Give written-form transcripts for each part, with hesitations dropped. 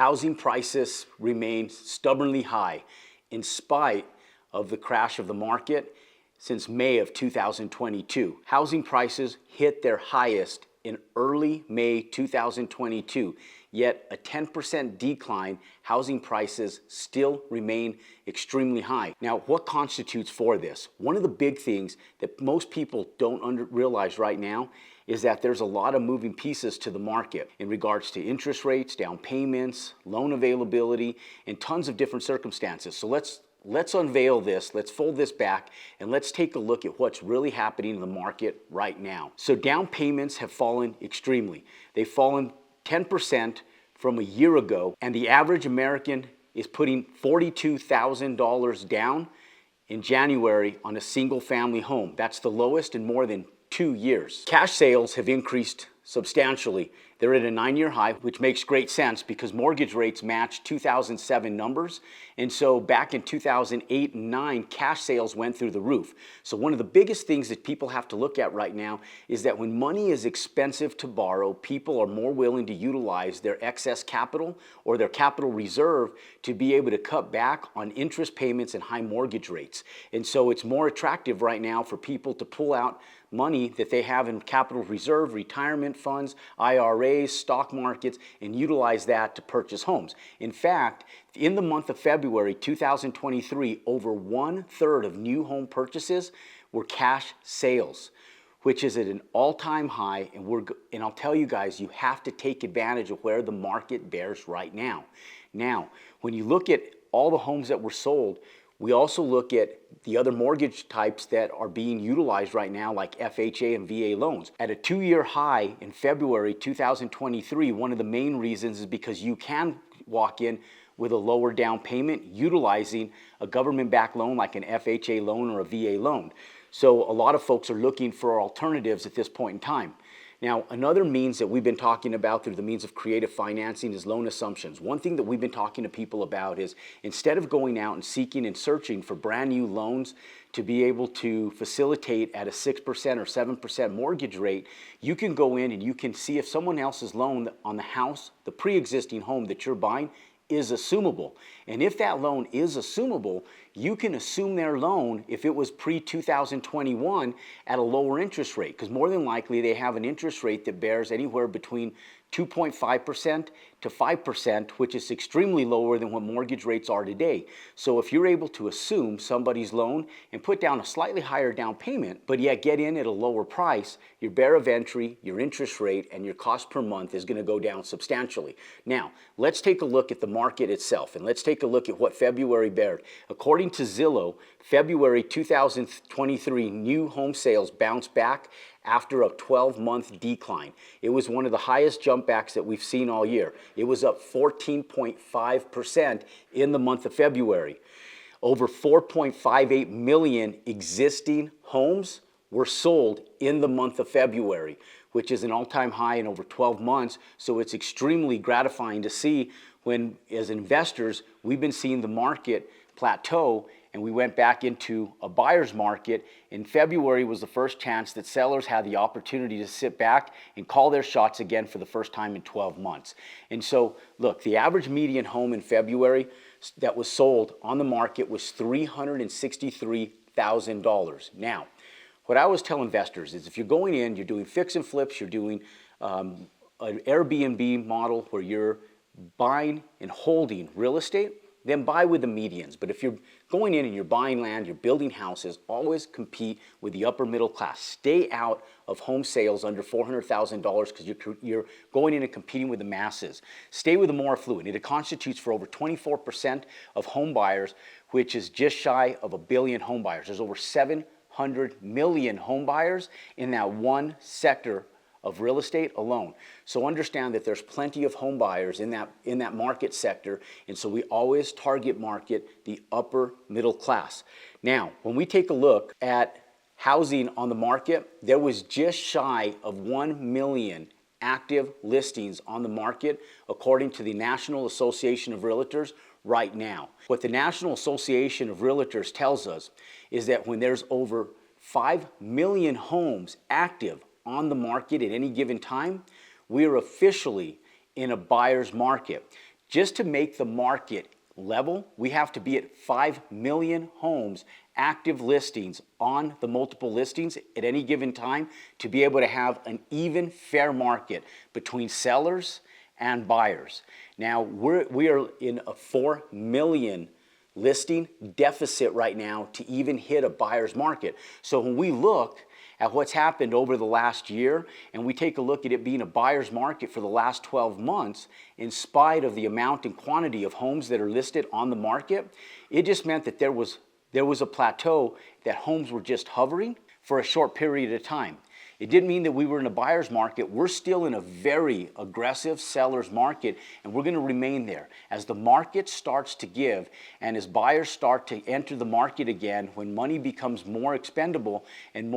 Housing prices remain stubbornly high in spite of the crash of the market since May of 2022. Housing prices hit their highest in early May 2022, yet a 10% decline, housing prices still remain extremely high. Now, what constitutes for this? One of the big things that most people don't realize right now is that there's a lot of moving pieces to the market in regards to interest rates, down payments, loan availability, and tons of different circumstances. So let's unveil this, let's fold this back, and let's take a look at what's really happening in the market right now. So down payments have fallen extremely. They've fallen 10% from a year ago, and the average American is putting $42,000 down in January on a single family home. That's the lowest in more than 2 years. Cash sales have increased substantially. They're at a 9-year high, which makes great sense because mortgage rates match 2007 numbers. And so back in 2008 and 9, cash sales went through the roof. So one of the biggest things that people have to look at right now is that when money is expensive to borrow, people are more willing to utilize their excess capital or their capital reserve to be able to cut back on interest payments and high mortgage rates. And so it's more attractive right now for people to pull out money that they have in capital reserve, retirement funds, IRAs, stock markets, and utilize that to purchase homes. In fact, in the month of February 2023, over 1/3 of new home purchases were cash sales, which is at an all-time high. And I'll tell you guys, you have to take advantage of where the market bears right now. Now, when you look at all the homes that were sold, we also look at the other mortgage types that are being utilized right now, like FHA and VA loans. At a 2-year high in February 2023, one of the main reasons is because you can walk in with a lower down payment utilizing a government-backed loan like an FHA loan or a VA loan. So a lot of folks are looking for alternatives at this point in time. Now, another means that we've been talking about through the means of creative financing is loan assumptions. One thing that we've been talking to people about is instead of going out and seeking and searching for brand new loans to be able to facilitate at a 6% or 7% mortgage rate, you can go in and you can see if someone else's loan on the house, the pre-existing home that you're buying, is assumable. And if that loan is assumable, you can assume their loan if it was pre-2021 at a lower interest rate, because more than likely they have an interest rate that bears anywhere between 2.5% to 5%, which is extremely lower than what mortgage rates are today. So if you're able to assume somebody's loan and put down a slightly higher down payment, but yet get in at a lower price, your barrier of entry, your interest rate, and your cost per month is going to go down substantially. Now, let's take a look at the market itself, and let's take a look at what February bared. According to Zillow, February 2023 new home sales bounced back after a 12-month decline. It was one of the highest jump backs that we've seen all year. It was up 14.5% in the month of February. Over 4.58 million existing homes were sold in the month of February, which is an all-time high in over 12 months. So it's extremely gratifying to see when, as investors, we've been seeing the market plateau and we went back into a buyer's market. In February was the first chance that sellers had the opportunity to sit back and call their shots again for the first time in 12 months. And so, look, the average median home in February that was sold on the market was $363,000. Now, what I always tell investors is if you're going in, you're doing fix and flips, you're doing an Airbnb model where you're buying and holding real estate, then buy with the medians. But if you're going in and you're buying land, you're building houses, always compete with the upper middle class. Stay out of home sales under $400,000 because you're going in and competing with the masses. Stay with the more affluent. It constitutes for over 24% of home buyers, which is just shy of 1 billion home buyers. There's over 700 million home buyers in that one sector of real estate alone. So understand that there's plenty of home buyers in that market sector, and so we always target market the upper middle class. Now, when we take a look at housing on the market, there was just shy of 1 million active listings on the market according to the National Association of Realtors right now. What the National Association of Realtors tells us is that when there's over 5 million homes active on the market at any given time, we are officially in a buyer's market. Just to make the market level, we have to be at 5 million homes, active listings on the multiple listings at any given time to be able to have an even fair market between sellers and buyers. Now, we are in a 4 million listing deficit right now to even hit a buyer's market. So when we look at what's happened over the last year and we take a look at it being a buyer's market for the last 12 months, in spite of the amount and quantity of homes that are listed on the market, it just meant that there was a plateau, that homes were just hovering for a short period of time. It didn't mean that we were in a buyer's market. We're still in a very aggressive seller's market, and we're going to remain there. As the market starts to give and as buyers start to enter the market again, when money becomes more expendable and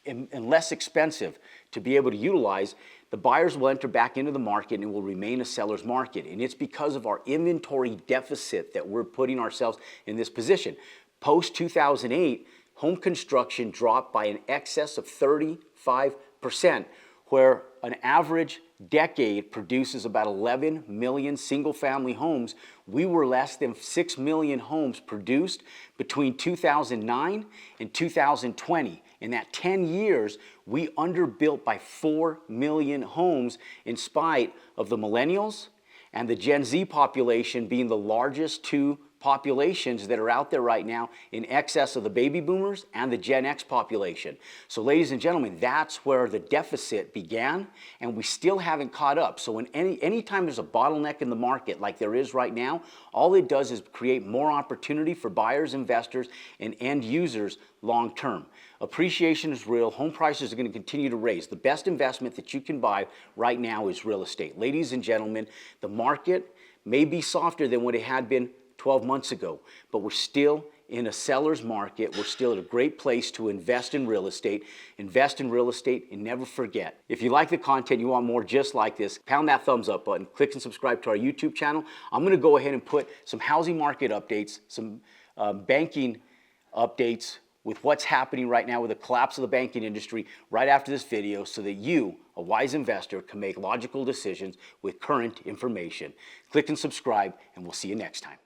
and less expensive to be able to utilize, the buyers will enter back into the market and it will remain a seller's market. And it's because of our inventory deficit that we're putting ourselves in this position. Post 2008, home construction dropped by an excess of 35%, where an average decade produces about 11 million single-family homes. We were less than 6 million homes produced between 2009 and 2020. In that 10 years, we underbuilt by 4 million homes in spite of the millennials and the Gen Z population being the largest two populations that are out there right now, in excess of the baby boomers and the Gen X population. So ladies and gentlemen, that's where the deficit began, and we still haven't caught up. So when anytime there's a bottleneck in the market like there is right now, all it does is create more opportunity for buyers, investors, and end users long term. Appreciation is real. Home prices are going to continue to raise. The best investment that you can buy right now is real estate. Ladies and gentlemen, the market may be softer than what it had been 12 months ago, but we're still in a seller's market. We're still at a great place to invest in real estate. Invest in real estate and never forget. If you like the content, you want more just like this, pound that thumbs up button, click and subscribe to our YouTube channel. I'm going to go ahead and put some housing market updates, some banking updates with what's happening right now with the collapse of the banking industry right after this video, so that you, a wise investor, can make logical decisions with current information. Click and subscribe, and we'll see you next time.